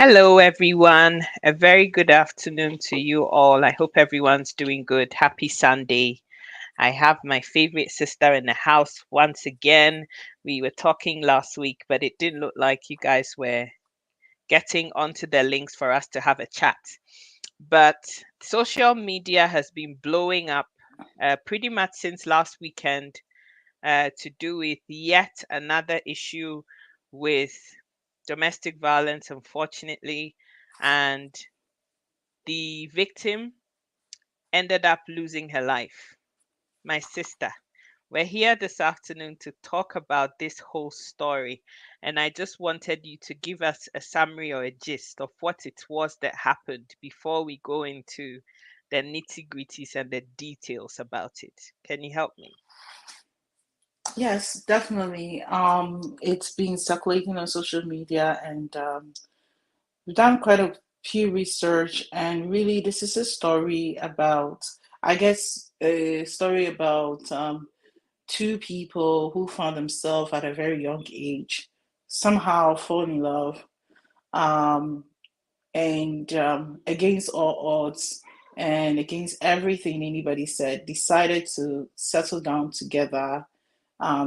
Hello, everyone. A very good afternoon to you all. I hope everyone's doing good. Happy Sunday. I have my favorite sister in the house once again. We were talking last week, but it didn't look like you guys were getting onto the links for us to have a chat. But social media has been blowing up pretty much since last weekend to do with yet another issue with domestic violence, unfortunately. And the victim ended up losing her life. My sister. We're here this afternoon to talk about this whole story. And I just wanted you to give us a summary or a gist of what it was that happened before we go into the nitty gritties and the details about it. Can you help me? Yes, definitely. It's been circulating on social media, and we've done quite a few research. And really, this is a story about, I guess, a story about two people who found themselves at a very young age somehow fall in love, um, and against all odds and against everything anybody said, decided to settle down together.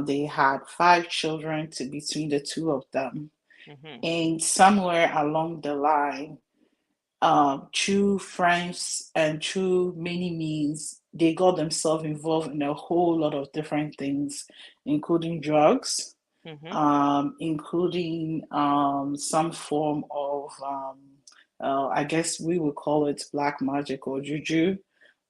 They had five children between the two of them. Mm-hmm. And somewhere along the line, through friends and through many means, they got themselves involved in a whole lot of different things, including drugs, Mm-hmm. including some form of, I guess we would call it black magic or juju,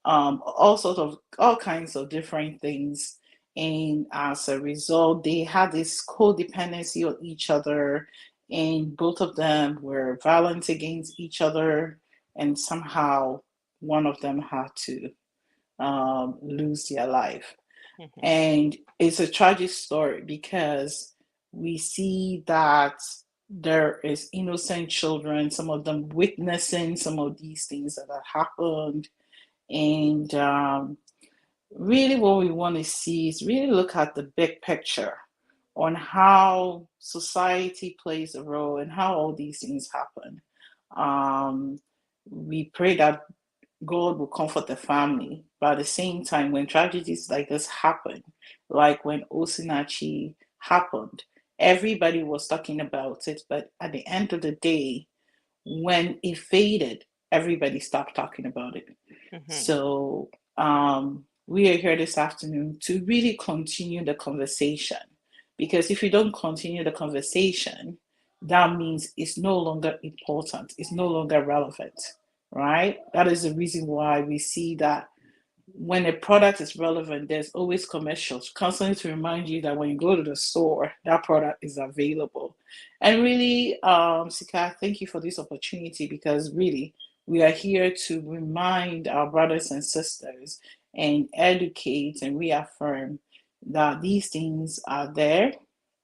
all kinds of different things. And as a result, they had this codependency on each other, and both of them were violent against each other, and somehow one of them had to lose their life. Mm-hmm. And it's a tragic story because we see that there is innocent children, some of them witnessing some of these things that have happened. And really, what we want to see is really look at the big picture on how society plays a role and how all these things happen. Um, we pray that God will comfort the family, but at the same time, when tragedies like this happen, like when Osinachi happened, everybody was talking about it, but at the end of the day, when it faded, everybody stopped talking about it. Mm-hmm. So we are here this afternoon to really continue the conversation. Because if you don't continue the conversation, that means it's no longer important, it's no longer relevant, right? That is the reason why we see that when a product is relevant, there's always commercials constantly to remind you that when you go to the store, that product is available. And really, Sika, thank you for this opportunity because really, we are here to remind our brothers and sisters and educate and reaffirm that these things are there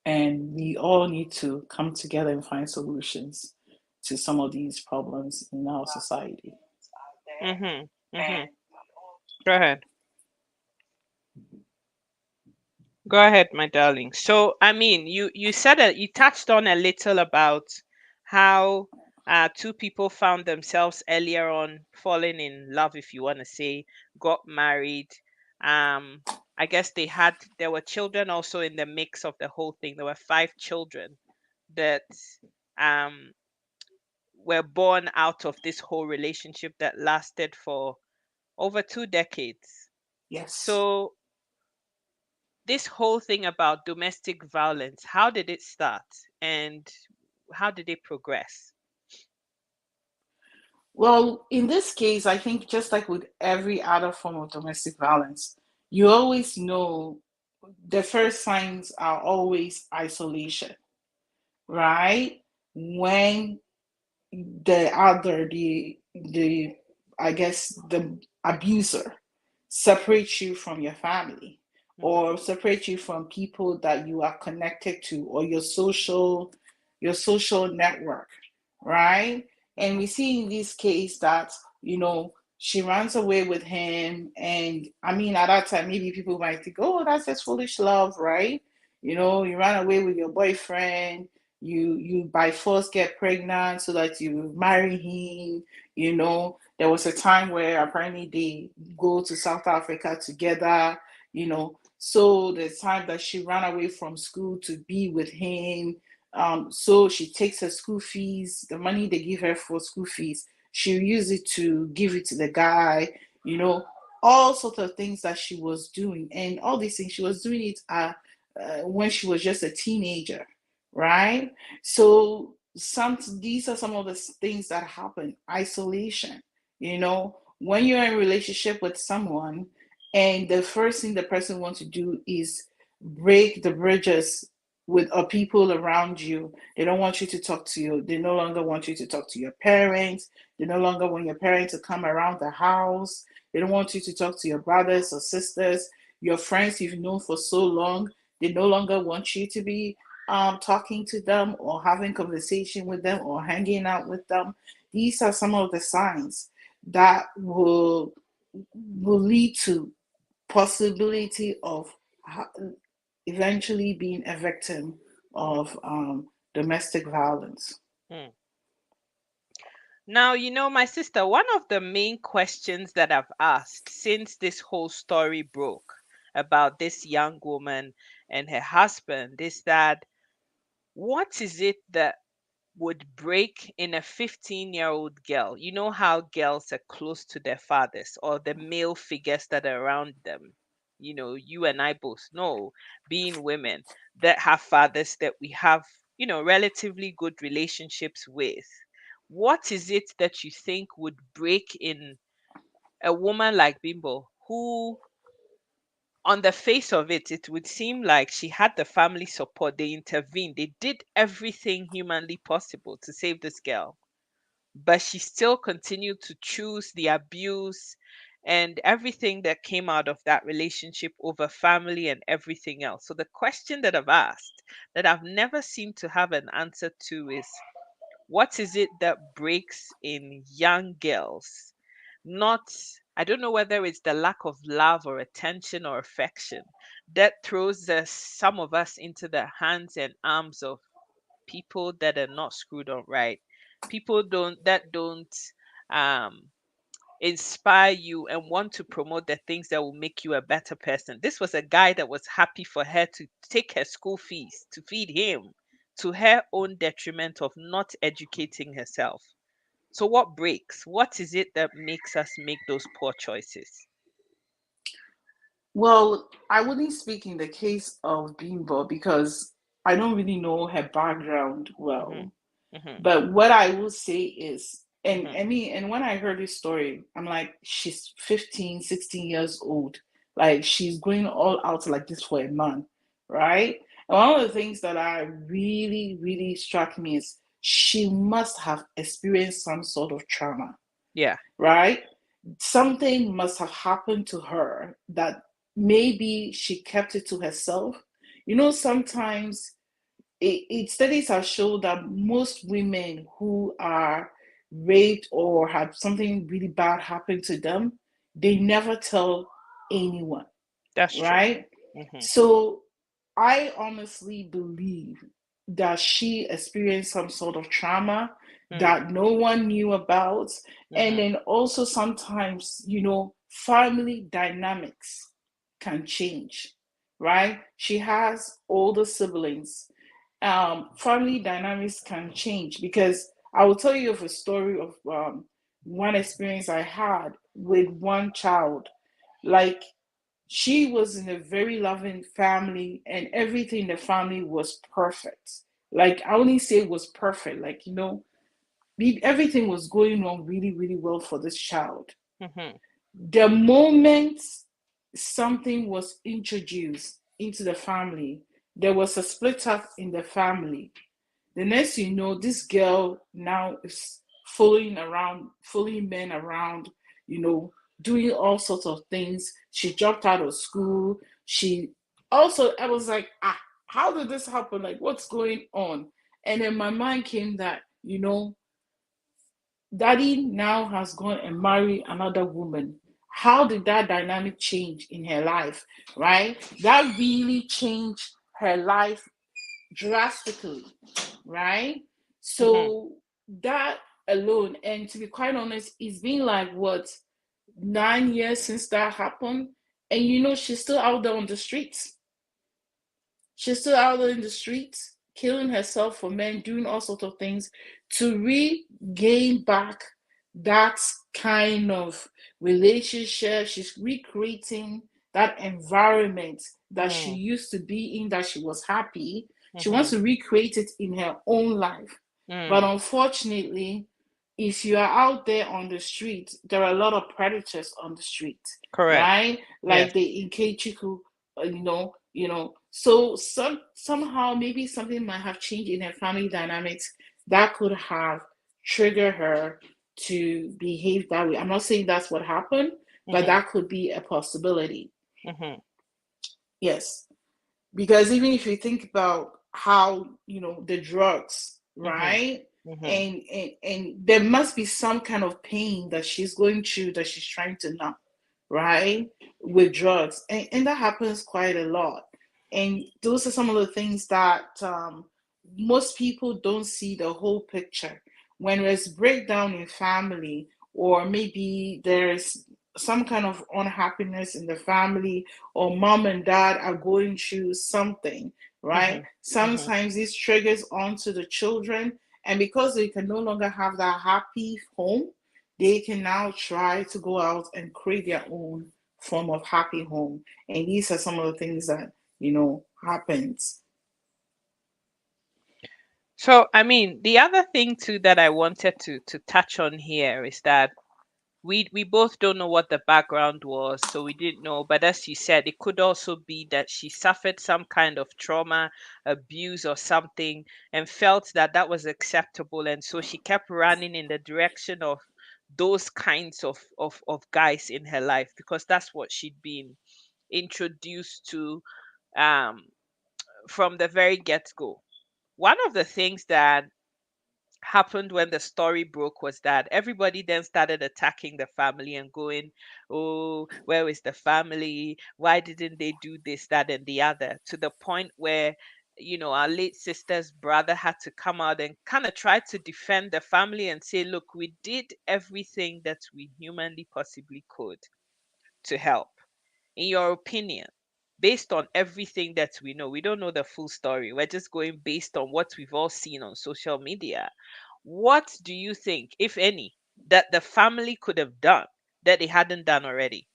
and we all need to come together and find solutions to some of these problems in our society. Mm-hmm. Mm-hmm. Go ahead. Go ahead, my darling. So, I mean, you said that you touched on a little about how two people found themselves earlier on falling in love, if you want to say, got married. Um, I guess there were children also in the mix of the whole thing. There were five children that um were born out of this whole relationship that lasted for over 2 decades. Yes. So this whole thing about domestic violence, how did it start and how did it progress? Well, in this case, I think just like with every other form of domestic violence, you always know the first signs are always isolation, right? When the I guess the abuser separates you from your family Mhm. or separates you from people that you are connected to or your social network, right? And we Mhm. see in this case that she runs away with him, and I mean at that time maybe people might think, oh, that's just foolish love, right? You ran away with your boyfriend, you by force get pregnant so that you marry him. There was a time where apparently they go to South Africa together. So the time that she ran away from school to be with him. So she takes her school fees, the money they give her for school fees, she use it to give it to the guy. you know all sorts of things that she was doing, and all these things she was doing it when she was just a teenager, right? So these are some of the things that happen. Isolation. When you're in a relationship with someone, and the first thing the person wants to do is break the bridges with people around you. They don't want you to talk to you. They no longer want you to talk to your parents. They no longer want your parents to come around the house. They don't want you to talk to your brothers or sisters, your friends you've known for so long. They no longer want you to be talking to them or having conversation with them or hanging out with them. These are some of the signs that will lead to possibility of eventually being a victim of domestic violence. Hmm. Now, my sister, one of the main questions that I've asked since this whole story broke about this young woman and her husband is that what is it that would break in a 15-year-old girl? You know how girls are close to their fathers or the male figures that are around them. You and I both know, being women that have fathers that we have, relatively good relationships with. What is it that you think would break in a woman like Bimbo, who on the face of it, it would seem like she had the family support. They intervened. They did everything humanly possible to save this girl. But she still continued to choose the abuse and everything that came out of that relationship over family and everything else. So, the question that I've asked that I've never seemed to have an answer to is what is it that breaks in young girls? Not, I don't know whether it's the lack of love or attention or affection that throws some of us into the hands and arms of people that are not screwed on right. People don't um inspire you and want to promote the things that will make you a better person. This was a guy that was happy for her to take her school fees to feed him to her own detriment of not educating herself. So what breaks? What is it that makes us make those poor choices? Well, I wouldn't speak in the case of Bimbo because I don't really know her background Mhm. well. Mhm. But what I will say is, and Mhm. I mean, and when I heard this story, I'm like, she's 15, 16 years old. Like, she's going all out like this for a man, right? And one of the things that I really, really struck me is she must have experienced some sort of trauma, Yeah, right? Something must have happened to her that maybe she kept it to herself. Sometimes studies have shown that most women who are raped or have something really bad happen to them, they never tell anyone, that's true. right? Mhm. So I honestly believe that she experienced some sort of trauma Mm. that no one knew about. And Mhm. then also sometimes, family dynamics can change, right? She has older siblings. Family dynamics can change because I will tell you of a story of one experience I had with one child. Like, she was in a very loving family and everything in the family was perfect. Like, I only say it was perfect, like, everything was going on really, really well for this child. Mhm. The moment something was introduced into the family, there was a split up in the family. The next you know, this girl now is following men around, you know, doing all sorts of things. She dropped out of school. I was like, how did this happen? Like, what's going on? And then my mind came that, daddy now has gone and married another woman. How did that dynamic change in her life? Right? That really changed her life drastically, right? Mhm. So that alone, and to be quite honest, it's been like what, 9 years since that happened, and she's still out there on the streets. She's still out there in the streets, killing herself for men, doing all sorts of things to regain back that kind of relationship. She's recreating that environment that she Mm. used to be in, that she was happy. She wants Mhm. to recreate it in her own life. But Mm. unfortunately, if you are out there on the street, there are a lot of predators on the street, Correct. right? Yes. Like the Ikechiku, so somehow maybe something might have changed in her family dynamics that could have triggered her to behave that way. I'm not saying that's what happened, but Mhm. that could be a possibility. Mhm. Yes, because even if you think about how the drugs, Mhm. right, Mhm. and there must be some kind of pain that she's going through that she's trying to numb, right, with drugs, and that happens quite a lot. And those are some of the things that most people don't see the whole picture when there's breakdown in family, or maybe there's some kind of unhappiness in the family, or mom and dad are going through something, right? Mhm. Mhm. Sometimes this triggers onto the children, and because they can no longer have that happy home, they can now try to go out and create their own form of happy home. And these are some of the things that happens. So, I mean, the other thing too that I wanted to touch on here is that we both don't know what the background was, so we didn't know. But as you said, it could also be that she suffered some kind of trauma, abuse, or something, and felt that that was acceptable, and so she kept running in the direction of those kinds of guys in her life because that's what she'd been introduced to um, from the very get go. One of the things that happened when the story broke was that everybody then started attacking the family and going, oh, where is the family? Why didn't they do this, that, and the other? To the point where, our late sister's brother had to come out and kind of try to defend the family and say, look, we did everything that we humanly possibly could to help. In your opinion, based on everything that we know, we don't know the full story. We're just going based on what we've all seen on social media. What do you think, if any, that the family could have done that they hadn't done already?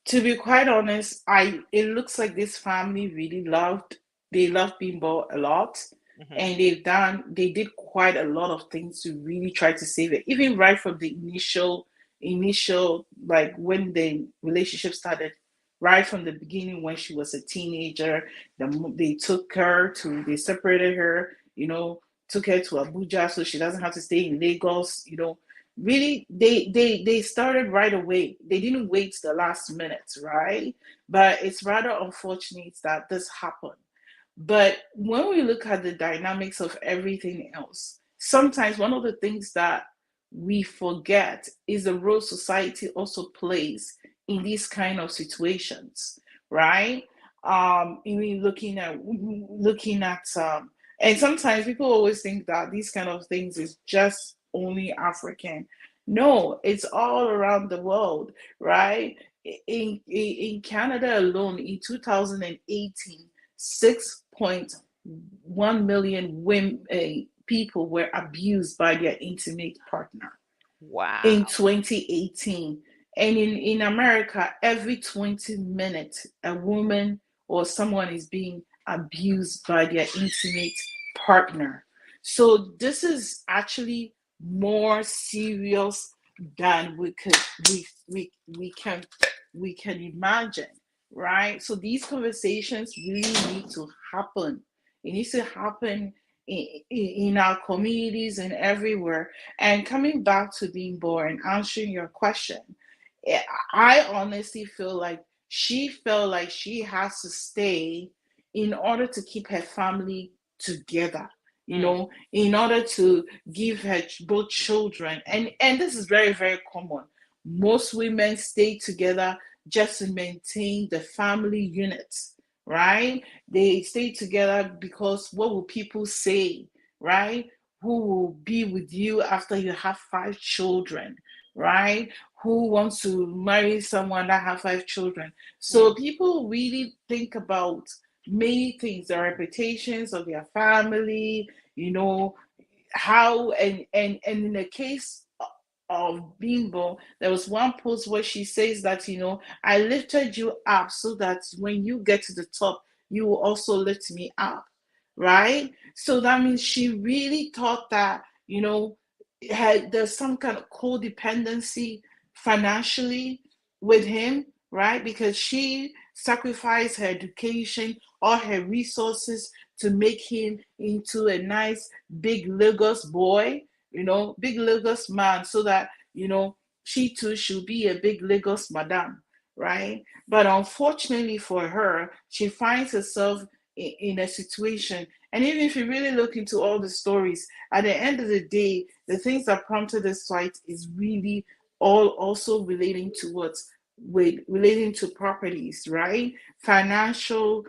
To be quite honest, I it looks like this family really love Bimbo a lot, Hmm. and they did quite a lot of things to really try to save it. Even right from the initial, like when the relationship started, right from the beginning when she was a teenager, they they separated her, took her to Abuja so she doesn't have to stay in Lagos, really they started right away. They didn't wait the last minute, right? But it's rather unfortunate that this happened. But when we look at the dynamics of everything else, sometimes one of the things that we forget is the role society also plays in these kind of situations, right? Even looking at and sometimes people always think that these kind of things is just only African. No, it's all around the world, right? In Canada alone, in 2018, 6.1 million women, people were abused by their intimate partner in Wow. 2018. And in America, every 20 minutes, a woman or someone is being abused by their intimate partner. So this is actually more serious than we can imagine, right? So these conversations really need to happen. It needs to happen in our communities and everywhere. And coming back to being born and answering your question, eh, I honestly feel like she felt like she has to stay in order to keep her family together. Mm. In order to give her both children, and this is very very common. Most women stay together just to maintain the family unit, right? They stay together because what will people say, right? Who will be with you after you have 5 children, right? Who wants to marry someone that have 5 children? So Mm. people really think about many things, the reputations of their family, you know, how and in the case of Bimbo, there was one post where she says that, I lifted you up so that when you get to the top, you will also lift me up, right? So that means she really thought that, there's some kind of codependency financially with him, right? Because she sacrificed her education, all her resources to make him into a nice big Lagos boy, big Lagos man, so that, she too should be a big Lagos madam, right? But unfortunately for her, she finds herself in a situation. And even if you really look into all the stories, at the end of the day, the things that prompted this fight is really all also relating to what? With relating to properties, right? Financial,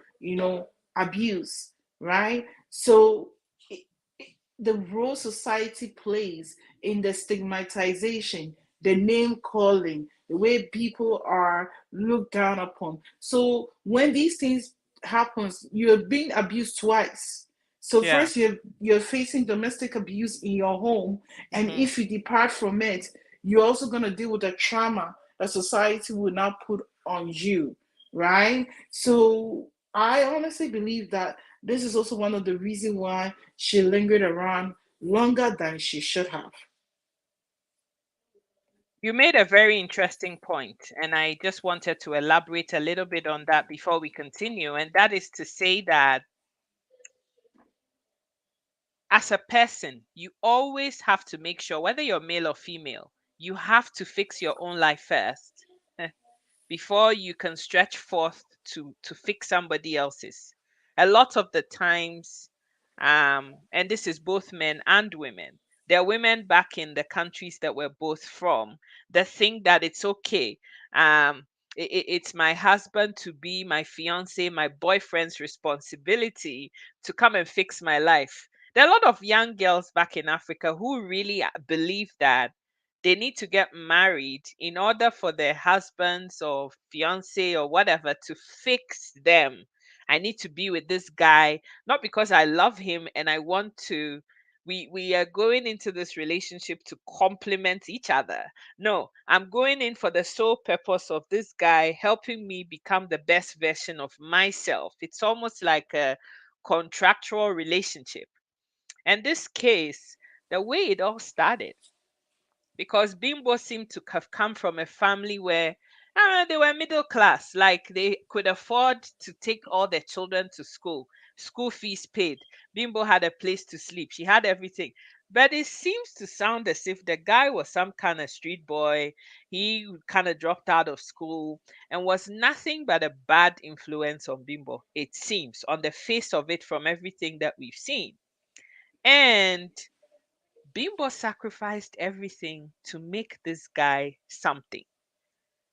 abuse, right? So the role society plays in the stigmatization, the name calling, the way people are looked down upon. So when these things happens, you're being abused twice. So Yeah. first you're facing domestic abuse in your home, and Hmm. if you depart from it, you're also going to deal with the trauma that society will now put on you, right? So I honestly believe that this is also one of the reasons why she lingered around longer than she should have. You made a very interesting point, and I just wanted to elaborate a little bit on that before we continue. And that is to say that as a person, you always have to make sure, whether you're male or female, you have to fix your own life first before you can stretch forth to fix somebody else's. A lot of the times, and this is both men and women, there are women back in the countries that we're both from that think that it's okay. It's my husband to be, my fiance, my boyfriend's responsibility to come and fix my life. There are a lot of young girls back in Africa who really believe that they need to get married in order for their husbands or fiance or whatever to fix them. I need to be with this guy, not because I love him and I want to. We are going into this relationship to complement each other. No, I'm going in for the sole purpose of this guy helping me become the best version of myself. It's almost like a contractual relationship. And this case, the way it all started, because Bimbo seemed to have come from a family where they were middle class, like they could afford to take all their children to school fees paid. Bimbo had a place to sleep, she had everything. But it seems to sound as if the guy was some kind of street boy. He kind of dropped out of school and was nothing but a bad influence on Bimbo, it seems, on the face of it, from everything that we've seen. And Bimbo sacrificed everything to make this guy something.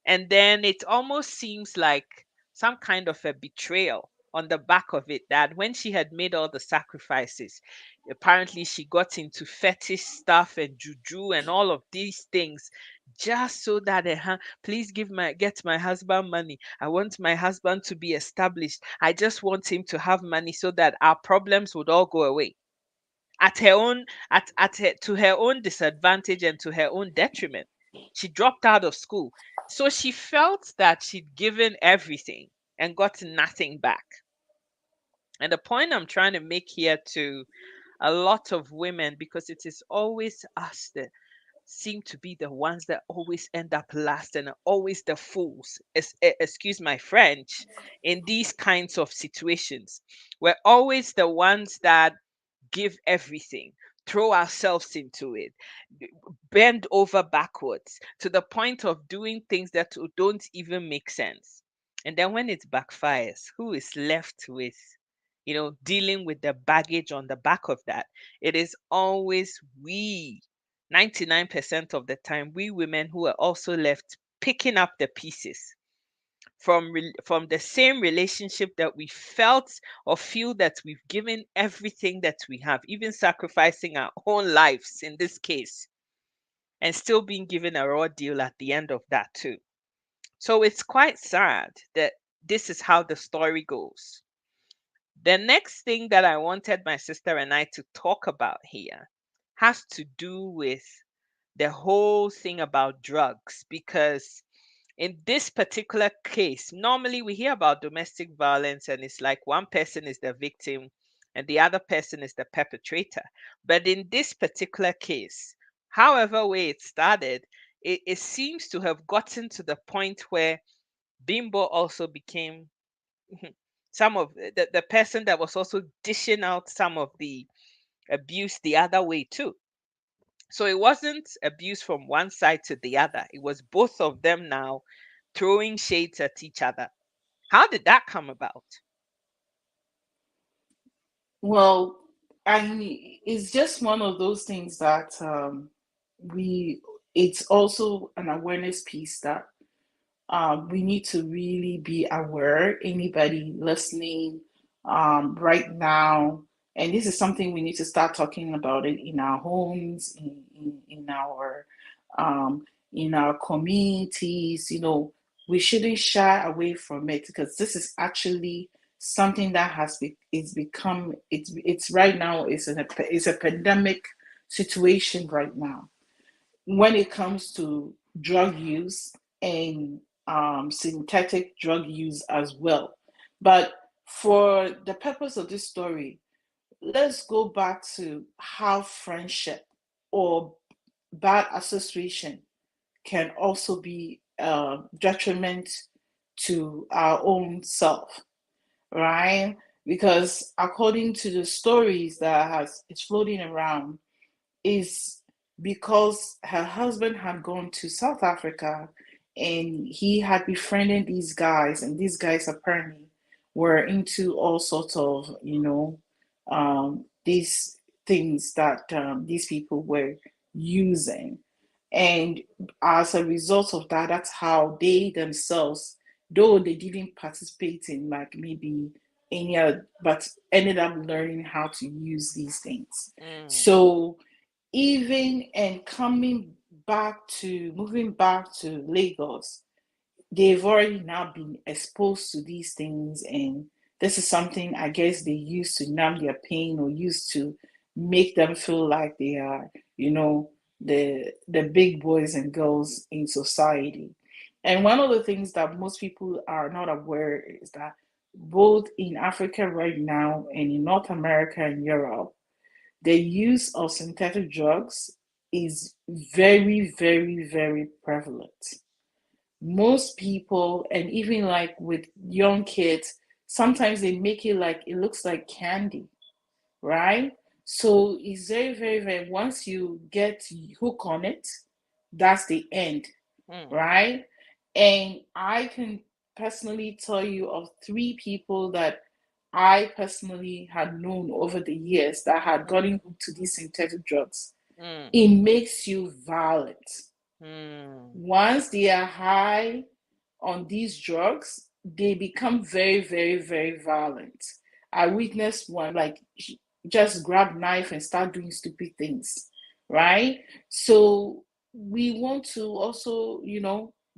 And then it almost seems like some kind of a betrayal on the back of it, that when she had made all the sacrifices, apparently she got into fetish stuff and juju and all of these things just so that please get my husband money. I want my husband to be established. I just want him to have money so that our problems would all go away at her own at her to her own disadvantage and to her own detriment. She dropped out of school. So she felt that she'd given everything and got nothing back. And the point I'm trying to make here to a lot of women, because it is always us that seem to be the ones that always end up last and are always the fools. Excuse my French, in these kinds of situations. We're always the ones that give everything, throw ourselves into it, bend over backwards to the point of doing things that don't even make sense. And then when it backfires, who is left with, dealing with the baggage on the back of that? It is always we. 99% of the time, we women who are also left picking up the pieces from the same relationship that we felt or feel that we've given everything that we have, even sacrificing our own lives in this case, and still being given a raw deal at the end of that too. So it's quite sad that this is how the story goes. The next thing that I wanted my sister and I to talk about here has to do with the whole thing about drugs, because in this particular case, normally we hear about domestic violence and it's like one person is the victim and the other person is the perpetrator. But in this particular case, however way it started, it seems to have gotten to the point where Bimbo also became some of the person that was also dishing out some of the abuse the other way too. So it wasn't abuse from one side to the other. It was both of them now throwing shades at each other. How did that come about? Well, it's just one of those things that we. It's also an awareness piece that we need to really be aware. Anybody listening right now, and this is something we need to start talking about it in our homes, um, in our communities. We shouldn't shy away from it because this is actually something that it's become it's right now it's a pandemic situation right now when it comes to drug use and synthetic drug use as well. But for the purpose of this story, let's go back to how friendship or bad association can also be a detriment to our own self, right? Because according to the stories that has it's floating around, is because her husband had gone to South Africa and he had befriended these guys, and these guys apparently were into all sorts of, these things that these people were using. And as a result of that, that's how they themselves, though they didn't participate in like maybe any other, but ended up learning how to use these things. Mm, So even and coming back to moving back to Lagos, they've already now been exposed to these things, and this is something I guess they use to numb their pain or use to make them feel like they are, the big boys and girls in society. And one of the things that most people are not aware is that both in Africa right now and in North America and Europe, the use of synthetic drugs is very, very, very prevalent. Most people, and even like with young kids, sometimes they make it like it looks like candy, right? So it's very, very, very, once you get hooked on it, that's the end, mm, right? And I can personally tell you of three people that I personally had known over the years that had mm, gotten hooked to these synthetic drugs. mm, It makes you violent. mm, Once they are high on these drugs, they become very, very, very violent. I witnessed one like just grab knife and start doing stupid things, right? So we want to also,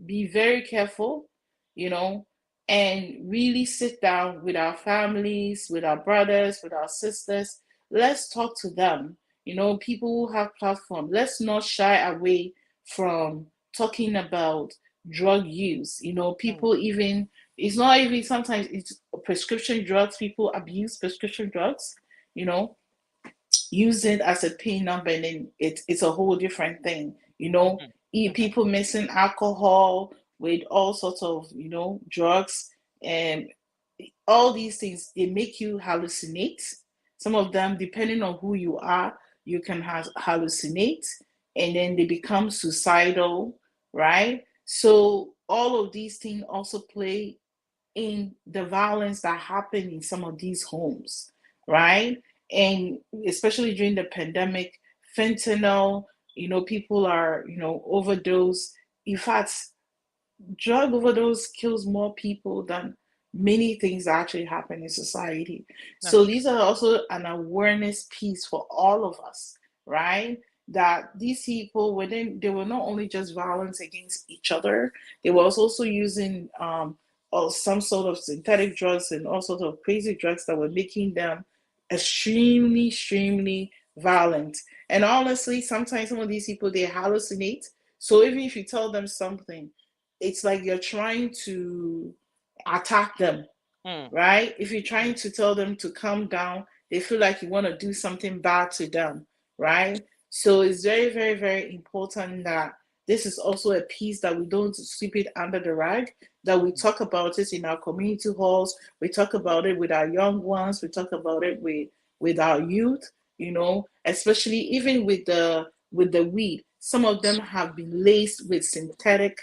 be very careful, you know, and really sit down with our families, with our brothers, with our sisters. Let's talk to them. People who have platform. Let's not shy away from talking about drug use. mm, People even it's not even sometimes it's prescription drugs. People abuse prescription drugs. You know, use it as a pin number, and then it's a whole different thing. mhm, mhm, People mixing alcohol with all sorts of drugs, and all these things they make you hallucinate. Some of them, depending on who you are, you can hallucinate, and then they become suicidal, right? So all of these things also play in the violence that happened in some of these homes, right? And especially during the pandemic, fentanyl, people are, overdose. In fact, drug overdose kills more people than many things that actually happen in society. So That's these true. are also an awareness piece for all of us, right? That these people, they were not only just violence against each other, they were also using some sort of synthetic drugs and all sorts of crazy drugs that were making them extremely, extremely violent. And honestly, sometimes some of these people they hallucinate. So even if you tell them something, it's like you're trying to attack them, Mm, right? If you're mm, trying to tell them to calm down, they feel like you want to do something bad to them, right? So it's very, very, very important that this is also a piece that we don't sweep it under the rag, that we mm, talk about it in our community halls, we talk about it with our young ones, we talk about it with our youth, especially even with the weed. Some of them have been laced with synthetic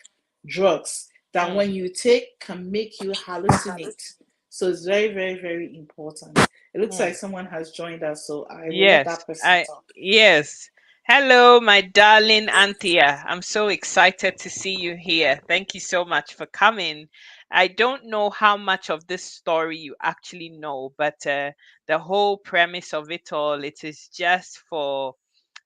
drugs that mm. when you take can make you hallucinate. So it's very, very, very important. It looks like Mm. someone has joined us, so I will let Yes, that person I talk. yes. Hello, my darling Anthea. I'm so excited to see you here. Thank you so much for coming. I don't know how much of this story you actually know, but the whole premise of it all, it is just for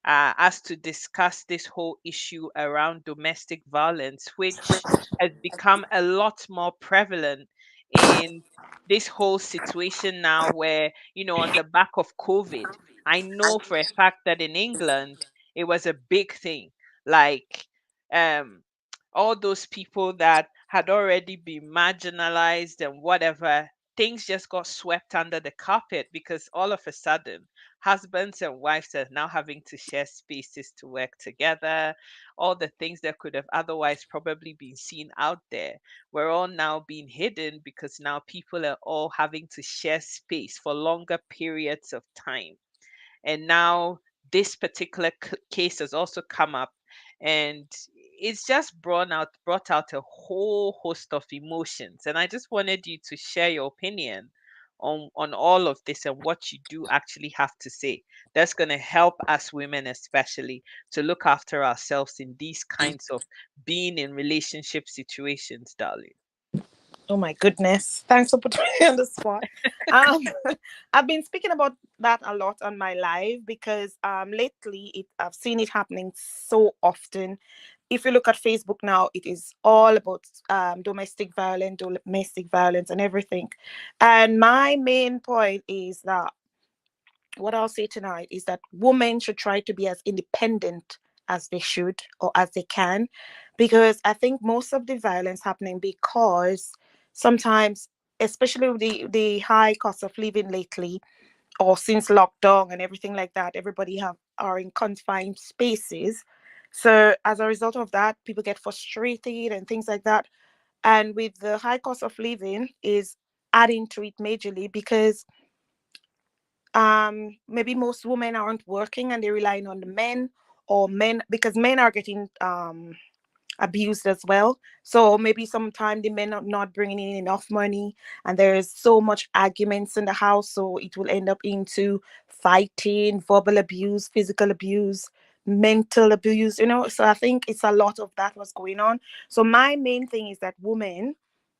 us to discuss this whole issue around domestic violence, which has become a lot more prevalent in this whole situation now, where, on the back of COVID, I know for a fact that in England, it was a big thing. Like, um, all those people that had already been marginalized and whatever, things just got swept under the carpet because all of a sudden, husbands and wives are now having to share spaces to work together. All the things that could have otherwise probably been seen out there were all now being hidden because now people are all having to share space for longer periods of time. And now this particular case has also come up, and it's just brought out a whole host of emotions. And I just wanted you to share your opinion on all of this and what you do actually have to say. That's going to help us women, especially, to look after ourselves in these kinds of being in relationship situations, darling. Oh my goodness. Thanks for putting me on the spot. Um, I've been speaking about that a lot on my live because lately I've seen it happening so often. If you look at Facebook now, it is all about domestic violence, and everything. And my main point is that what I'll say tonight is that women should try to be as independent as they should or as they can, because I think most of the violence happening because sometimes, especially with the high cost of living lately, or since lockdown and everything like that, everybody have are in confined spaces. So as a result of that, people get frustrated and things like that. And with the high cost of living is adding to it majorly because maybe most women aren't working and they're relying on the men, or men because men are getting abused as well. So maybe sometimes the men are not bringing in enough money, and there's so much arguments in the house, so it will end up into fighting, verbal abuse, physical abuse, mental abuse. So I think it's a lot of that was going on. So my main thing is that women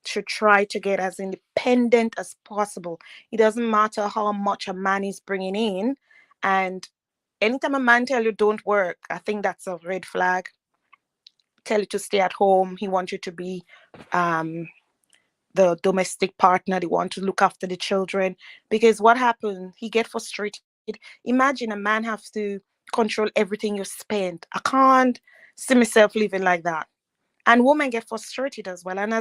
should try to get as independent as possible. It doesn't matter how much a man is bringing in, and anytime a man tell you don't work, I think that's a red flag. Tell you to stay at home. He wants you to be um, the domestic partner. They want to look after the children. Because what happened? He get frustrated. Imagine a man has to control everything you spend. I can't see myself living like that. And women get frustrated as well. And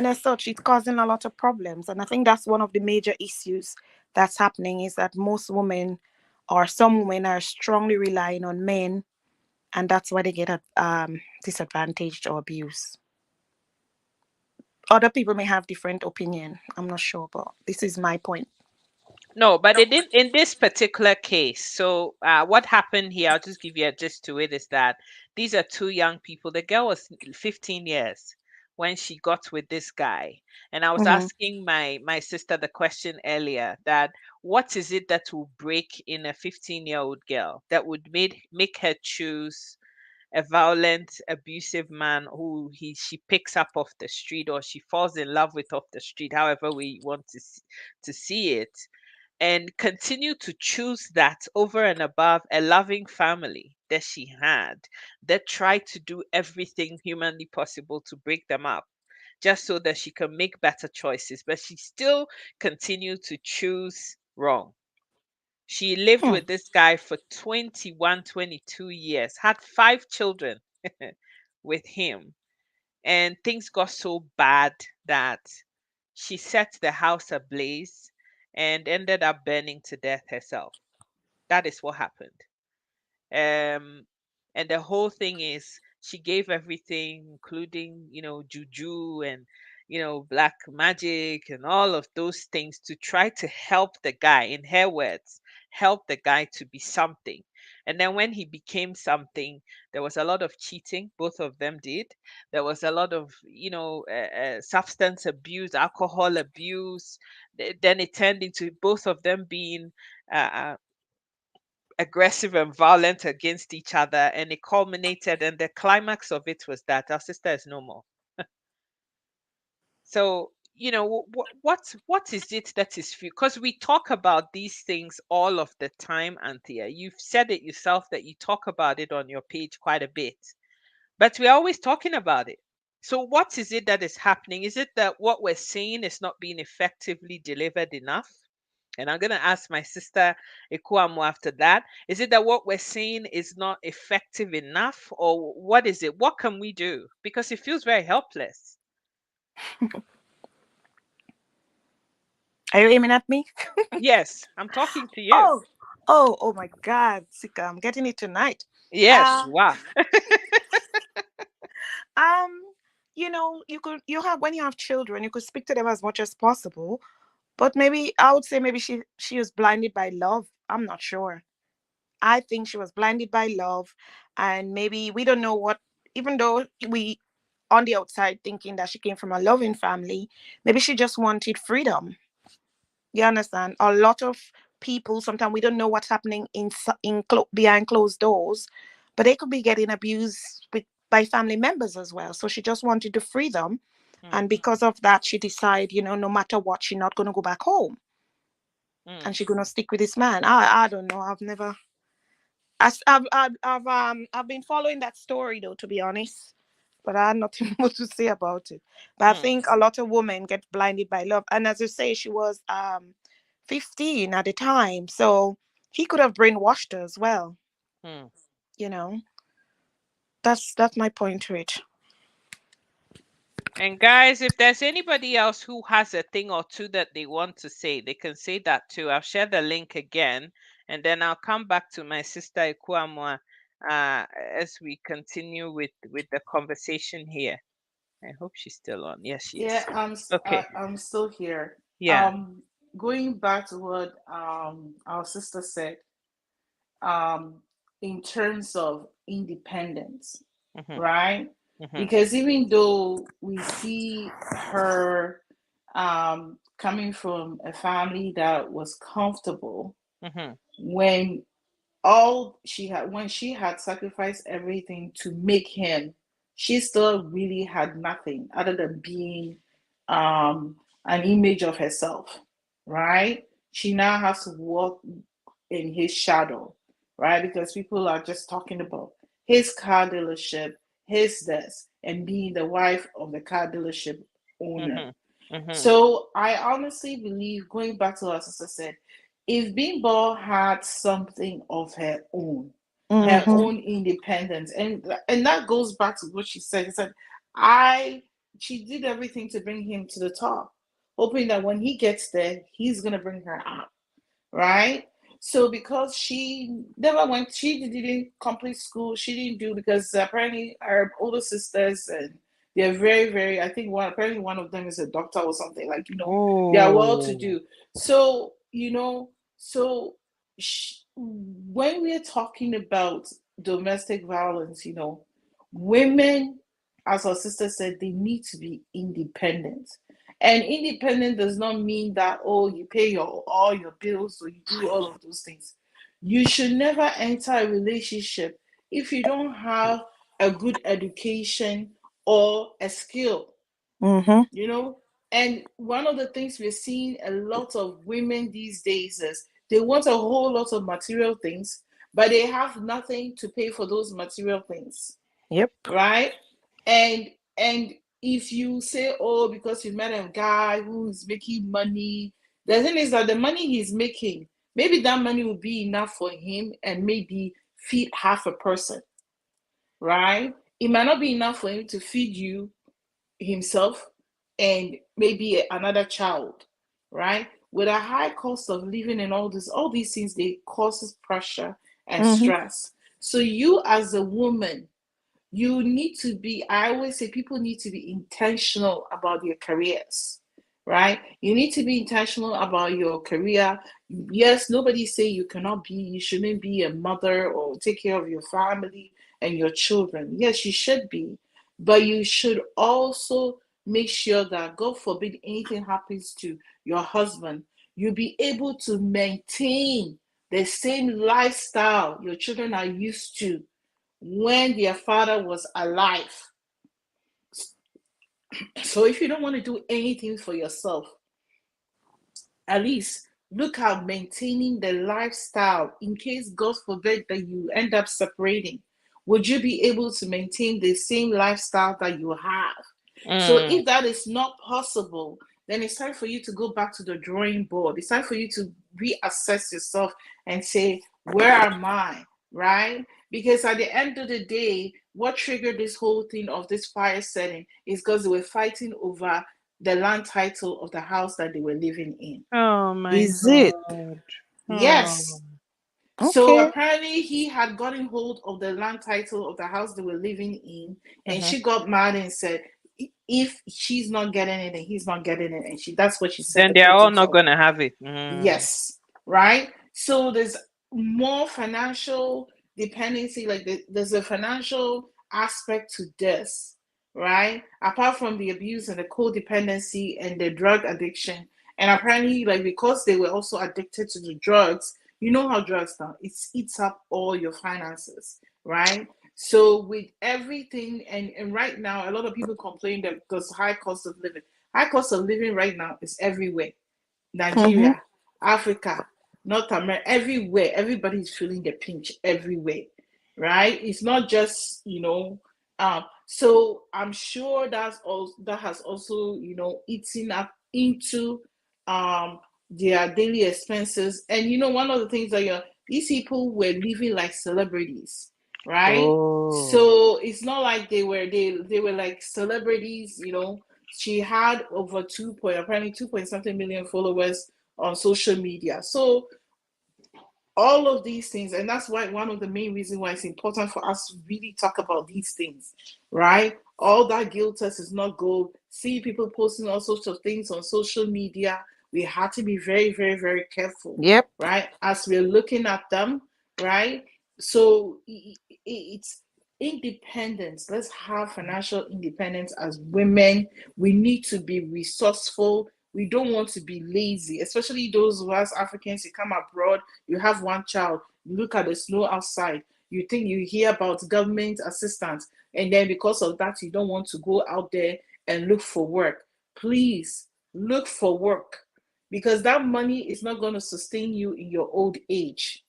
as such, it's causing a lot of problems. And I think that's one of the major issues that's happening is that most women or some women are strongly relying on men, and that's why they get disadvantaged or abused. Other people may have different opinion. I'm not sure, but this is my point. No, but it did in this particular case. So, what happened here? I'll just give you a gist to it. Is that these are two young people. The girl was 15 years when she got with this guy, and I was Mm-hmm. asking my sister the question earlier that what is it that will break in a 15-year-old girl that would make her choose a violent, abusive man who she picks up off the street or she falls in love with off the street, however we want to see it, and continue to choose that over and above a loving family that she had that tried to do everything humanly possible to break them up just so that she can make better choices, but she still continued to choose wrong. She lived Hmm. with this guy for 21, 22 years, had 5 children with him, and things got so bad that she set the house ablaze and ended up burning to death herself. That is what happened. Um, and the whole thing is she gave everything, including, juju and, black magic and all of those things to try to help the guy, in her words, help the guy to be something. And then when he became something, there was a lot of cheating. Both of them did. There was a lot of, substance abuse, alcohol abuse. Then it turned into both of them being aggressive and violent against each other, and it culminated, and the climax of it was that our sister is no more. So what is it that is few, because we talk about these things all of the time, Anthea. You've said it yourself that you talk about it on your page quite a bit, but we're always talking about it. So what is it that is happening? Is it that what we're saying is not being effectively delivered enough? And I'm going to ask my sister Ekuamu after that. Is it that what we're saying is not effective enough? Or what is it? What can we do? Because it feels very helpless. Are you aiming at me? Yes, I'm talking to you. Oh, oh my God, Sika, I'm getting it tonight. Yes, Um, wow. um, you have when you have children, you could speak to them as much as possible. But maybe I would say maybe she was blinded by love. I'm not sure. I think she was blinded by love, and maybe we don't know what. Even though we on the outside thinking that she came from a loving family, maybe she just wanted freedom. You understand? A lot of people sometimes we don't know what's happening behind closed doors, but they could be getting abused by family members as well. So she just wanted the freedom, Hmm, and because of that, she decided, no matter what, she's not gonna go back home, hmm, and she's gonna stick with this man. I don't know. I've never. I've been following that story though, to be honest, but I had nothing more to say about it. But I hmm, think a lot of women get blinded by love, and as you say, she was 15 at the time, so he could have brainwashed her as well. hmm. You know, that's my point to it. And guys, if there's anybody else who has a thing or two that they want to say, they can say that too. I'll share the link again, and then I'll come back to my sister Ikuamwa as we continue with the conversation here. I hope she's still on. Yes, she Yeah, is. Okay. I'm still here. Yeah. Going back to what our sister said, um, in terms of independence, Mhm. right? Mhm. Because even though we see her coming from a family that was comfortable, Mhm. when all she had when she had sacrificed everything to make him, she still really had nothing other than being an image of herself, right? She now has to walk in his shadow, right? Because people are just talking about his car dealership, his this, and being the wife of the car dealership owner. Mhm. Mhm. So I honestly believe, going back to what our sister said, if Bimbo had something of her Mm-hmm. own independence, and that goes back to what she said. She said, I she did everything to bring him to the top, hoping that when he gets there, he's gonna bring her up, right? So because she never went, she didn't complete school. She didn't do because apparently her older sisters and they're very, very. I think one of them is a doctor or something. Like they are well to Oh. do. So so when we're talking about domestic violence, women, as our sister said, they need to be independent. And independent does not mean that, oh, you pay all your bills or you do all of those things. You should never enter a relationship if you don't have a good education, or a skill, Mhm. you know. And one of the things we're seeing a lot of women these days is they want a whole lot of material things, but they have nothing to pay for those material things, Yep. right? And if you say, oh, because you met a guy who's making money, the thing is that the money he's making, maybe that money will be enough for him and maybe feed half a person, right? It might not be enough for him to feed you himself and maybe another child, right? With a high cost of living and all these things, they causes pressure and Mhm. stress. So you as a woman, you need to be, I always say people need to be intentional about their careers, right? You need to be intentional about your career. Yes, nobody say you cannot be, you shouldn't be a mother or take care of your family and your children. Yes, you should be, but you should also make sure that, God forbid anything happens to your husband, you be able to maintain the same lifestyle your children are used to when their father was alive. So if you don't want to do anything for yourself, at least look at maintaining the lifestyle in case, God forbid, that you end up separating. Would you be able to maintain the same lifestyle that you have? So Mm. if that is not possible, then it's time for you to go back to the drawing board. It's time for you to reassess yourself and say, where am I? Right? Because at the end of the day, what triggered this whole thing of this fire setting is because they were fighting over the land title of the house that they were living in. Oh my Is it? God. Oh. Yes. So Okay. apparently he had gotten hold of the land title of the house they were living in, and Hmm. she got mad and said, if she's not getting it and he's not getting it, and she that's what she set Then the they are all curtains not on. gonna have it. Mm. Yes, right. So there's more financial dependency, like there's a financial aspect to this, right? Apart from the abuse and the codependency and the drug addiction. And apparently, like because they were also addicted to the drugs, you know how drugs now, it eats up all your finances, right? So with everything, and right now a lot of people complain that because high cost of living right now is everywhere. Mhm. Nigeria, Africa, North America, everywhere. Everybody's feeling the pinch everywhere, right? It's not just So I'm sure that has also eaten up into um their daily expenses. And one of the things that these people were living like celebrities, right? Oh. So it's not like they were like celebrities. She had over apparently 2 point something million followers on social media. So all of these things, and that's why one of the main reasons why it's important for us to really talk about these things, right? All that guilt test is not gold. See people posting all sorts of things on social media. We have to be very, very, very careful, Yep. right? As we're looking at them, right? So it's independence. Let's have financial independence as women. We need to be resourceful. We don't want to be lazy, especially those of us Africans. You come abroad, you have one child, you look at the snow outside, you think you hear about government assistance, and then because of that, you don't want to go out there and look for work. Please look for work, because that money is not going to sustain you in your old age.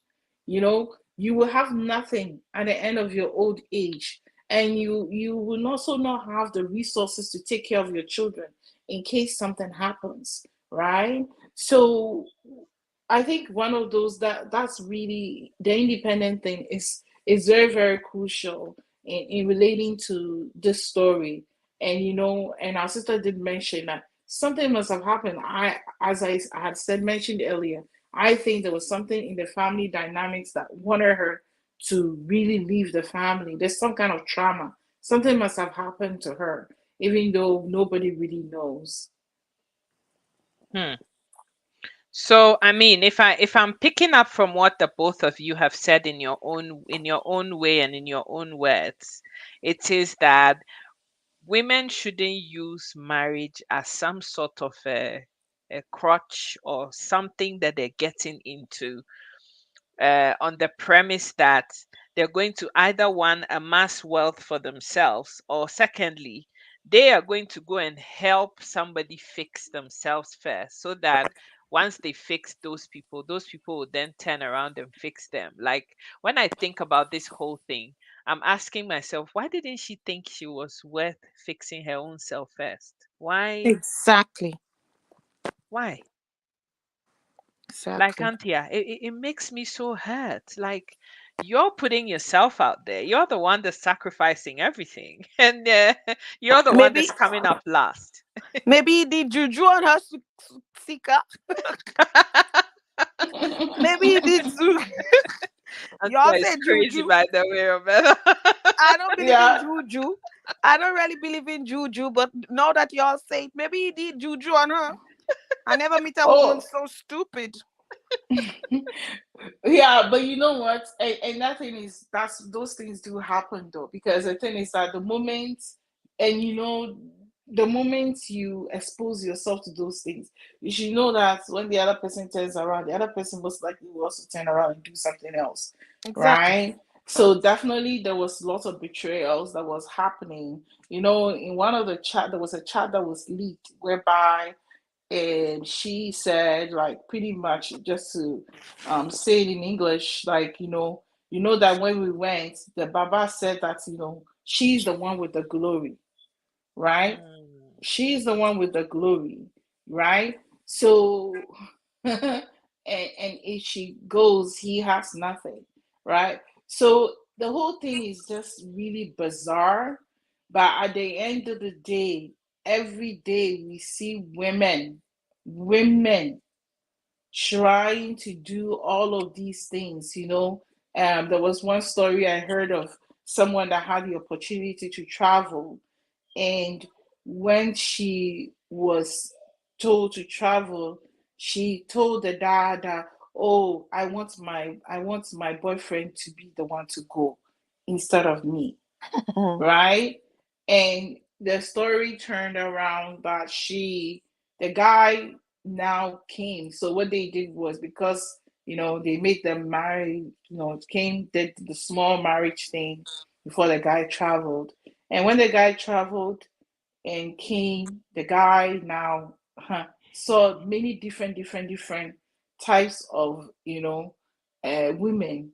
You will have nothing at the end of your old age, and you will also not have the resources to take care of your children in case something happens, right? So I think one of those that's really the independent thing is very, very crucial in relating to this story. And our sister did mention that something must have happened. As I had said mentioned earlier, I think there was something in the family dynamics that wanted her to really leave the family. There's some kind of trauma. Something must have happened to her, even though nobody really knows. Hmm. So I mean, if I'm picking up from what the both of you have said in your own way and in your own words, it is that women shouldn't use marriage as some sort of a crutch or something that they're getting into on the premise that they're going to either one amass wealth for themselves, or secondly, they are going to go and help somebody fix themselves first, so that once they fix those people will then turn around and fix them. Like, when I think about this whole thing, I'm asking myself, why didn't she think she was worth fixing her own self first? Exactly. Why? Like, Exactly. Antia, it makes me so hurt. Like, you're putting yourself out there. You're the one that's sacrificing everything, and you're the one Maybe that's coming up last. maybe he did juju on her Sika. Maybe he did y'all Antia is say crazy, juju. by the way, Roberta. I don't believe in Yeah. juju. I don't really believe in juju, but now that y'all say it, maybe he did juju on her. I never meet a woman Oh, so stupid. yeah, but you know what? And that thing is, that's those things do happen though, because the thing is that the moment, and the moment you expose yourself to those things, you should know that when the other person turns around, the other person most likely will also turn around and do something else, Exactly. right? So definitely there was lots of betrayals that was happening. In one of the chat, there was a chat that was leaked whereby, and she said, like, pretty much, just to say it in English, like, that when we went, the Baba said that, she's the one with the glory, right? Mm. She's the one with the glory, right? So, and if she goes, he has nothing, right? So the whole thing is just really bizarre. But at the end of the day, every day we see women trying to do all of these things. There was one story I heard of someone that had the opportunity to travel, and when she was told to travel, she told the dad that, oh, I want my boyfriend to be the one to go instead of me, right? And the story turned around that the guy now came. So what they did was, because they made them marry, came, did the small marriage thing before the guy traveled. And when the guy traveled and came, the guy now saw many different types of women,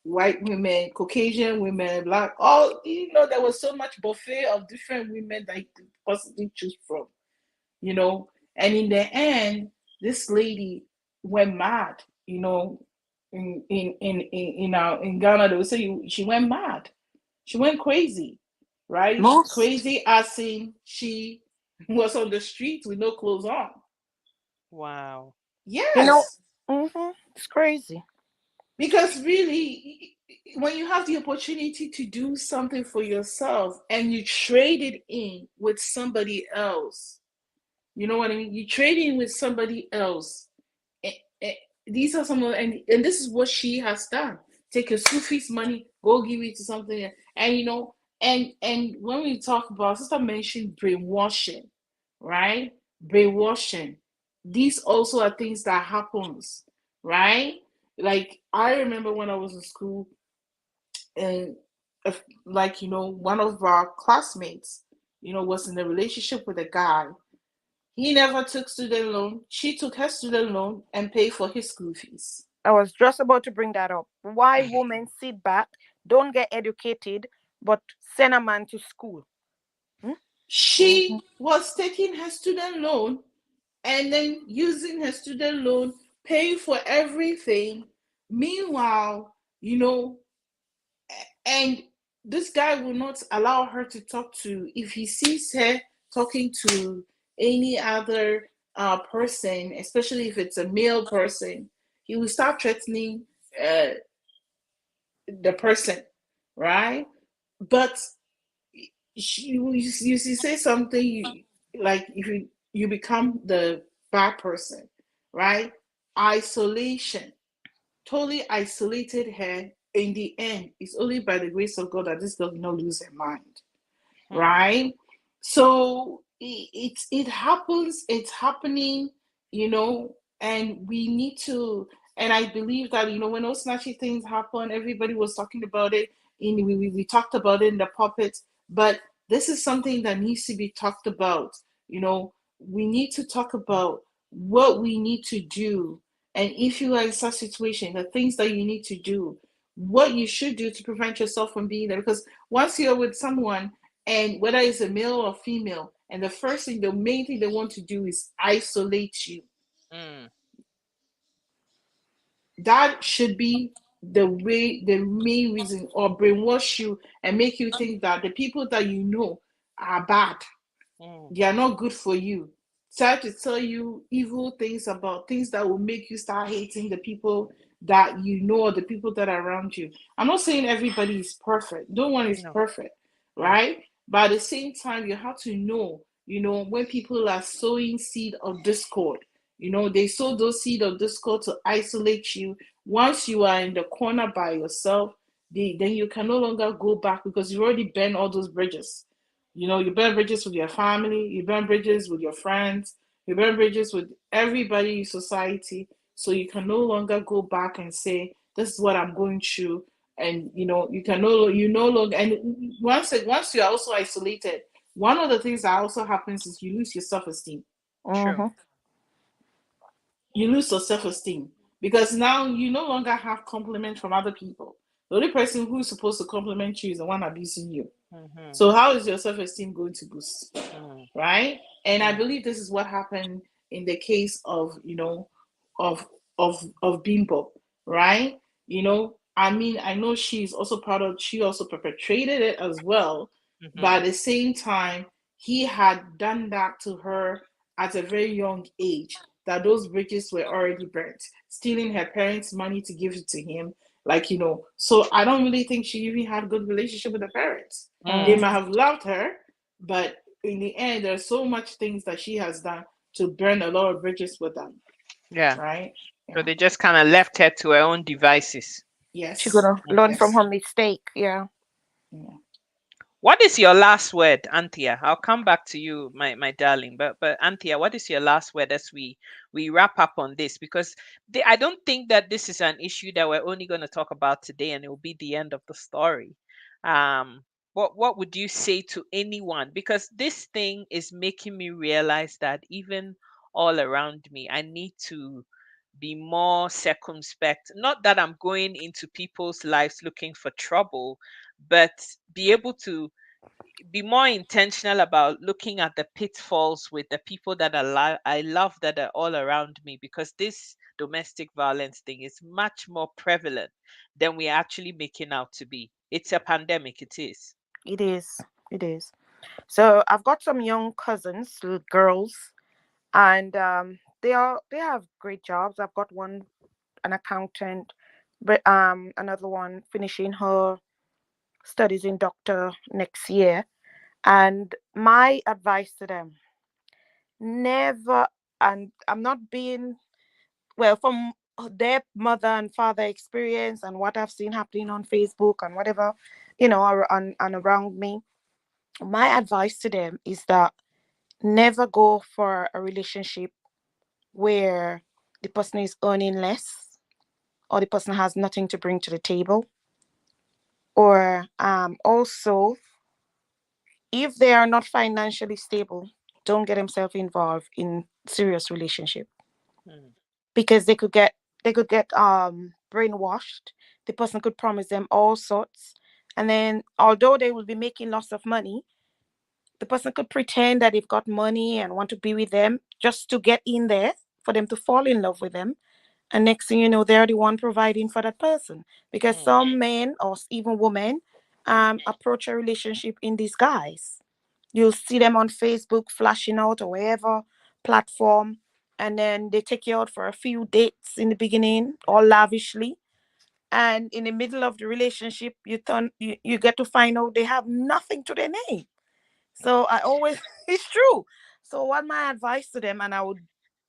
white women, Caucasian women, black, all, there was so much buffet of different women that you could possibly choose from, you know. And in the end, this lady went mad, in Ghana, they would say she went mad. She went crazy, right? Most. Crazy as in she was on the street with no clothes on. Wow. You know, Yes. it's crazy. Because really, when you have the opportunity to do something for yourself and you trade it in with somebody else, you know what I mean? You trade in with somebody else. Eh, eh, These are some of, and this is what she has done. Take a Sufi's money, go give it to something, and and when we talk about, sister mentioned brainwashing, right? Brainwashing. These also are things that happens, right? Like, I remember when I was in school, and like, one of our classmates, was in a relationship with a guy. He never took student loan. She took her student loan and paid for his school fees. I was just about to bring that up. Why women sit back, don't get educated, but send a man to school? Hmm? Mhm. She was taking her student loan and then using her student loan, paying for everything. Meanwhile, and this guy will not allow her to talk to, if he sees her talking to any other person, especially if it's a male person, he will start threatening uh, the person, right? But you say something, like, if you become the bad person, right? Isolation, totally isolated her. In the end, it's only by the grace of God that this girl did not lose her mind, Hmm. right? So it happens, it's happening, and we need to, And I believe that, when those snatchy things happen, everybody was talking about it. We talked about it in the puppet, but this is something that needs to be talked about. We need to talk about what we need to do. And if you are in such a situation, the things that you need to do, what you should do to prevent yourself from being there. Because once you're with someone, and whether it's a male or female, and the main thing they want to do is isolate you, Mm. that should be the main reason, or brainwash you and make you think that the people that you know are bad. Mm. They are not good for you. Try to tell you evil things about things that will make you start hating the people that you know, or the people that are around you. I'm not saying everybody is perfect. No one is No. perfect, Mm. right? But at the same time, you have to know, when people are sowing seed of discord, they sow those seed of discord to isolate you. Once you are in the corner by yourself, then you can no longer go back, because you've already burned all those bridges. You burn bridges with your family, you burn bridges with your friends, you burn bridges with everybody in society. So you can no longer go back and say, "This is what I'm going through," and you can no longer. And once you are also isolated, one of the things that also happens is you lose your self esteem. True. Mm-hmm. You lose your self esteem, because now you no longer have compliment from other people. The only person who's supposed to compliment you is the one abusing you. Mm-hmm. So how is your self esteem going to boost? Mm. Right? And I Mm. believe this is what happened in the case of of Bimbo, right? I mean, I know she also perpetrated it as well, but Mm-hmm. at the same time, he had done that to her at a very young age. That those bridges were already burnt, stealing her parents' money to give it to him. So I don't really think she even had a good relationship with her parents. They Mm. might Mm-hmm. have loved her, but in the end, there's so much things that she has done to burn a lot of bridges with them, Yeah. right? So Yeah. they just kind of left her to her own devices. She's Yes. gonna Mm. learn from Yes. her mistake. Yeah. Yeah. What is your last word, Anthea? I'll come back to you, my darling. But Anthea, what is your last word as we wrap up on this? Because I don't think that this is an issue that we're only going to talk about today, and it will be the end of the story. What would you say to anyone? Because this thing is making me realize that even all around me, I need to be more circumspect. Not that I'm going into people's lives looking for trouble, but be able to be more intentional about looking at the pitfalls with the people that I love that are all around me, because this domestic violence thing is much more prevalent than we're actually making out to be. It's a pandemic, it is. It is. It is. So I've got some young cousins, little girls, and they have great jobs. I've got one an accountant, but another one finishing her studies in doctor next year. And my advice to them: never, and I'm not being, well, from their mother and father experience and what I've seen happening on Facebook and whatever, and around me. My advice to them is that never go for a relationship where the person is earning less, or the person has nothing to bring to the table, or also, if they are not financially stable, don't get themselves involved in serious relationship, Mm, because they could get brainwashed. The person could promise them all sorts, and then although they will be making lots of money, the person could pretend that they've got money and want to be with them just to get in there, for them to fall in love with them. And next thing you know, they're the one providing for that person. Because mm, some men, or even women, approach a relationship in disguise. You'll see them on Facebook flashing out, or wherever platform, and then they take you out for a few dates in the beginning, all lavishly. And in the middle of the relationship, you get to find out they have nothing to their name. So I always, it's true. So what my advice to them, and I would,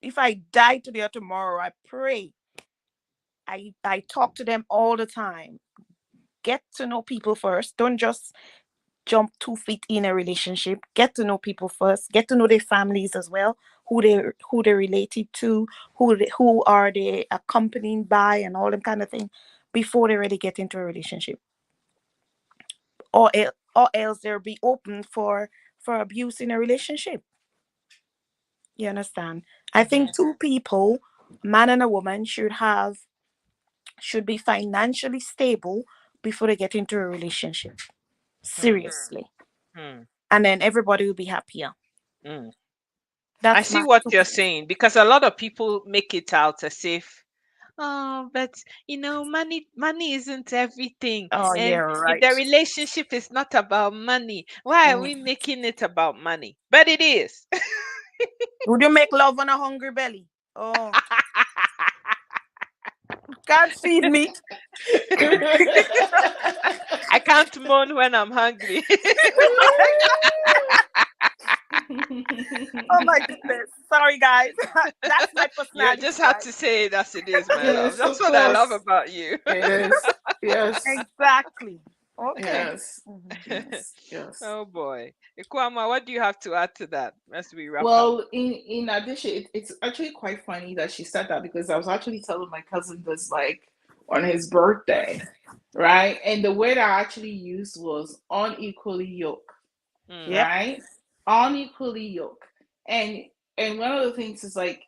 if I die today or tomorrow, I pray, I talk to them all the time. Get to know people first. Don't just jump 2 feet in a relationship. Get to know people first. Get to know their families as well. who they related to, who are they accompanied by, and all them kind of thing before they really get into a relationship, or else they'll be open for abuse in a relationship. You understand? I think Mhm. two people, a man and a woman, should be financially stable before they get into a relationship. Hmm. Seriously. Hmm. And then everybody will be happier. Hmm. I That's see my what you're opinion. saying because a lot of people make it out as if, oh, but money isn't everything. Oh yeah, And if right. the relationship is not about money, why are Mm. we making it about money? But it is. Would you make love on a hungry belly? Oh, can't feed me. I can't moan when I'm hungry. Oh my goodness. Sorry guys. That's my You personality, just have guys. to say it as it is, my love. Yes, That's of what I love course. about you. It is. Yes. Exactly. Okay. Yes. Mhm. Yes. Yes. Oh boy. Ikwama, what do you have to add to that as we wrap up? Well, in addition, it's actually quite funny that she said that because I was actually telling my cousin this like on his birthday, right? And the word I actually used was unequally yoked, Mm, Yep. right? Unequally yoked. And and one of the things is like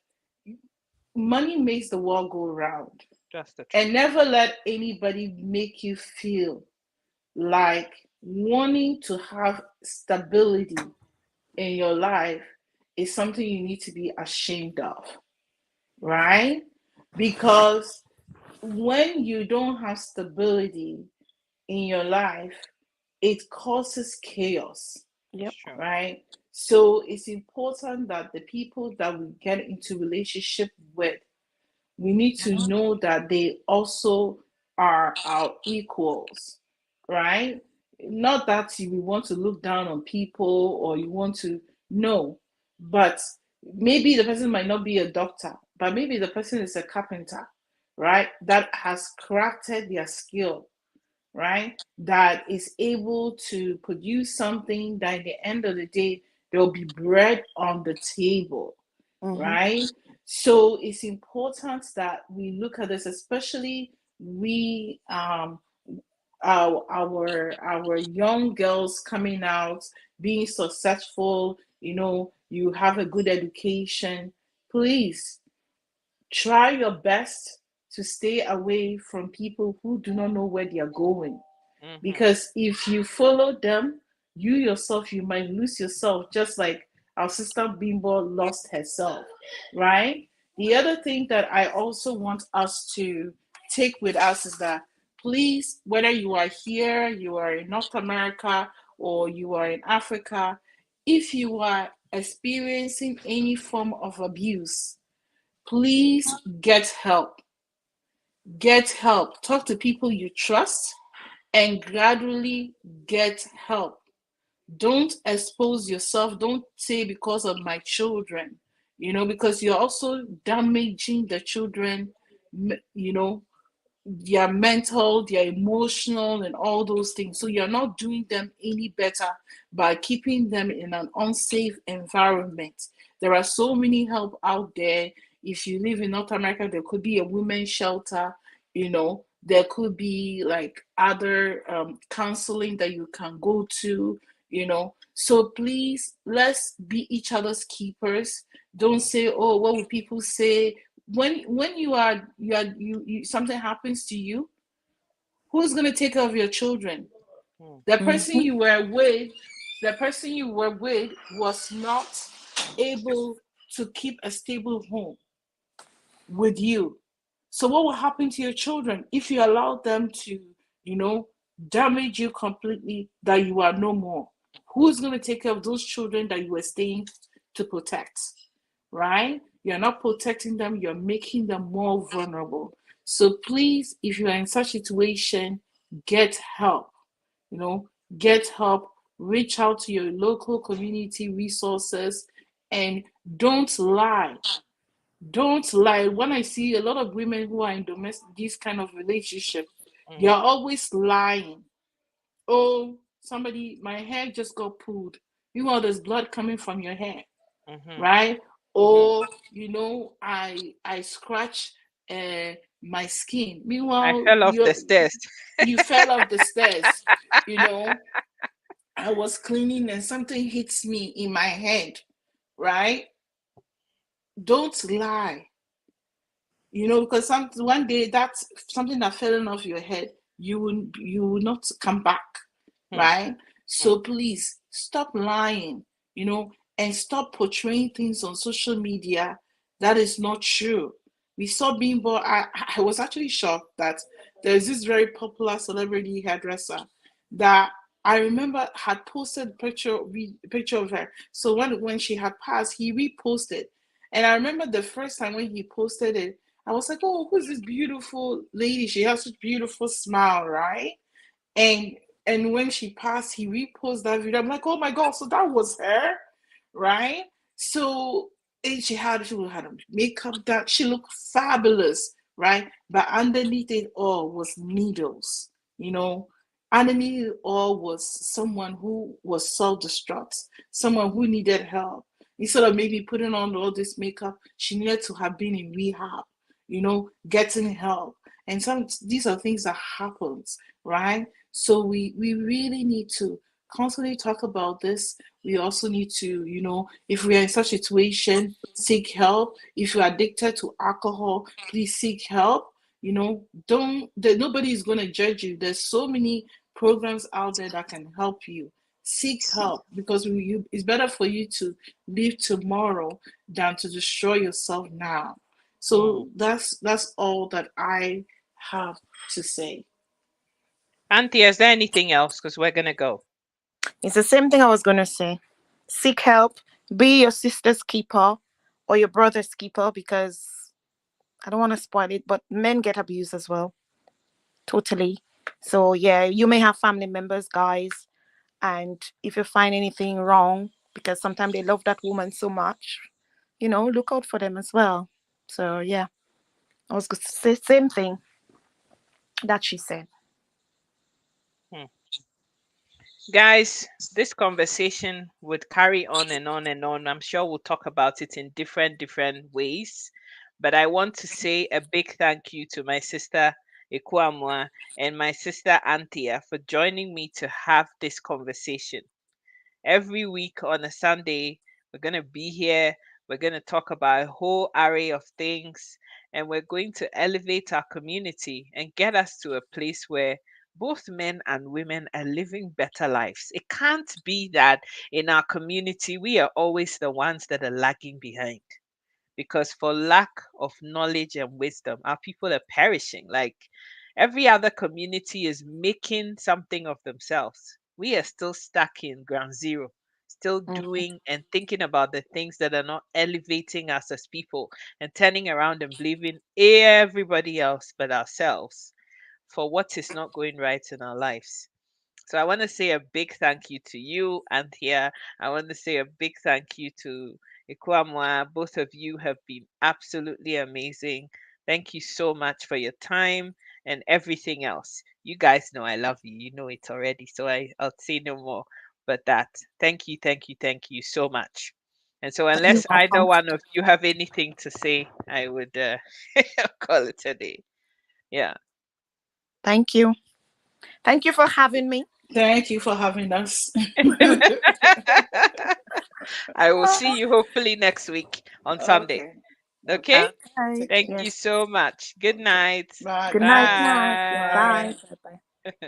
money makes the world go round. that's the And truth. never let anybody make you feel like wanting to have stability in your life is something you need to be ashamed of, right? Because when you don't have stability in your life, it causes chaos, Yep. Sure. right? So it's important that the people that we get into relationship with, we need to Mhm. know that they also are our equals, right? Not that you want to look down on people or you want to, no, but maybe the person might not be a doctor, but maybe the person is a carpenter, right? That has crafted their skill, right? That is able to produce something that at the end of the day, there'll be bread on the table, Mm-hmm. right? So it's important that we look at this, especially we our young girls coming out, being successful, you have a good education. Please try your best to stay away from people who do not know where they are going, Mhm. because if you follow them, you yourself, you might lose yourself, just like our sister Bimbo lost herself, right? The other thing that I also want us to take with us is that, please, whether you are here, you are in North America, or you are in Africa, if you are experiencing any form of abuse, please get help. Get help. Talk to people you trust and gradually get help. Don't expose yourself. Don't say because of my children, because you're also damaging the children, you know, their mental, their emotional, and all those things. So you're not doing them any better by keeping them in an unsafe environment. There are so many help out there. If you live in North America, there could be a women's shelter, there could be like other counseling that you can go to. So please, let's be each other's keepers. Don't say, oh, what will people say? When you something happens to you, who's going to take care of your children? Mm, the person Mm-hmm. you were with the person you were with was not able to keep a stable home with you. So what will happen to your children if you allow them to, you know damage you completely, that you are no more? Who's going to take care of those children that you were staying to protect? Right? You're not protecting them, you're making them more vulnerable. So please, if you are in such situation, get help. You know, get help, reach out to your local community resources, and don't lie. Don't lie. When I see a lot of women who are in domestic this kind of relationship, they mm, are always lying. Oh, somebody, my hair just got pulled. Meanwhile, there's blood coming from your hair, mhm. right? Hmm. or I scratch my skin. I Meanwhile, fell off the stairs. you fell off the stairs. You know, I was cleaning and something hits me in my head, right? Don't lie, because one day that's something that fell off your head. You will not come back, Hmm. right? Hmm. So please stop lying, and stop portraying things on social media that is not true. We saw Bimbo. I was actually shocked that there's this very popular celebrity hairdresser that I remember had posted picture of her. So when she had passed, he reposted. And I remember the first time when he posted it, I was like, oh, who's this beautiful lady? She has such beautiful smile, right? And and when she passed, he reposted that video. I'm like, oh my god, so that was her, right? So and she had makeup done. She looked fabulous, right? But underneath it all was needles, you know. Underneath it all was someone who was self-destruct, someone who needed help. Instead of maybe putting on all this makeup, she needed to have been in rehab, getting help. And these are things that happens, right? So we really need to constantly talk about this. We also need to, if we are in such a situation, seek help. If you're addicted to alcohol, please seek help. Don't nobody is going to judge you. There's so many programs out there that can help you. Seek help because it's better for you to live tomorrow than to destroy yourself now. Hmm. So that's all that I have to say. Auntie, is there anything else? Because we're gonna go. It's the same thing I was gonna say. Seek help. Be your sister's keeper or your brother's keeper, because I don't want to spoil it, but men get abused as well. Totally. So yeah, you may have family members, guys, and if you find anything wrong, because sometimes they love that woman so much, look out for them as well. So yeah, I was going to say same thing that she said. Hmm. Guys, this conversation would carry on and on and on. I'm sure we'll talk about it in different ways. But I want to say a big thank you to my sister Ekwamwa and my sister Anthea for joining me to have this conversation. Every week on a Sunday, we're going to be here. We're going to talk about a whole array of things, and we're going to elevate our community and get us to a place where both men and women are living better lives. It can't be that in our community we are always the ones that are lagging behind, because for lack of knowledge and wisdom, our people are perishing. Like every other community is making something of themselves. We are still stuck in ground zero, still Mhm. doing and thinking about the things that are not elevating us as people, and turning around and blaming everybody else but ourselves for what is not going right in our lives. So I want to say a big thank you to you, Anthea. I want to say a big thank you to Ikwamwa. Both of you have been absolutely amazing. Thank you so much for your time and everything else. You guys know I love you. You know it already, so I'll say no more. But that, thank you so much. And so, You're unless either welcome. one of you have anything to say, I would call it a day. Yeah. Thank you. Thank you for having me. Thank you for having us. I will see you hopefully next week on Sunday. Okay. Okay? Okay. Okay. Take Thank care. you Yes. so much. Good night. Bye. Good Good night. night. Night. Bye. Bye. Bye. Bye. Bye.